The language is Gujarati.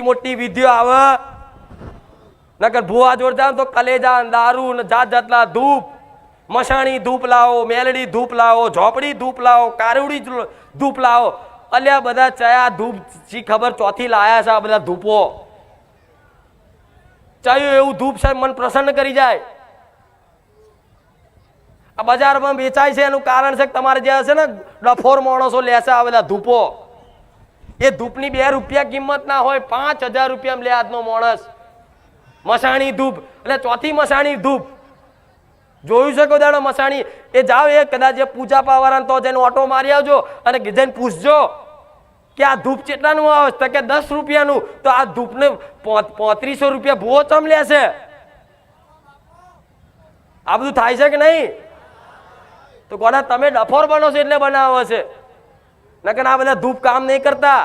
મોટી વિધિઓ આવે નકર ભુવા જોડતા તો કલેજા દારૂ ને જાત જાતના ધૂપ મસાણી ધૂપ લાવો મેલડી ધૂપ લાવો ઝોપડી ધૂપ લાવો કારુડી ધૂપ લાવો અલ્યા બધા ચયા ધૂપ જી ખબર ચોથી લાયા છે આ બધા ધૂપો ચાયું એવું ધૂપ છે મન પ્રસન્ન કરી જાય આ બજારમાં વેચાય છે એનું કારણ છે કે તમારે જે હશે ને ડફોર માણસો લેશે આ બધા ધૂપો એ ધૂપની 2 રૂપિયા કિંમત ના હોય 5000 રૂપિયા લે આજનો માણસ મસાણી ધૂપ એટલે ચોથી મસાણી ધૂપ જોયું છે કોઈ દાડો મસાણી એ જાવ એ કદાચ પૂજા પાવાળા તો જઈને ઓટો મારી આવજો અને જઈને પૂછજો કે આ ધૂપ કેટલાનું આવે તો કે 10 રૂપિયાનું તો આ ધૂપને 3500 રૂપિયા ભૂવો ચમ લેશે આ બધું થાય છે કે નહીં તો ગોડા તમે ડફોર બનો છો એટલે બનાવો છે નકર આ બધા ધૂપ કામ નહીં કરતા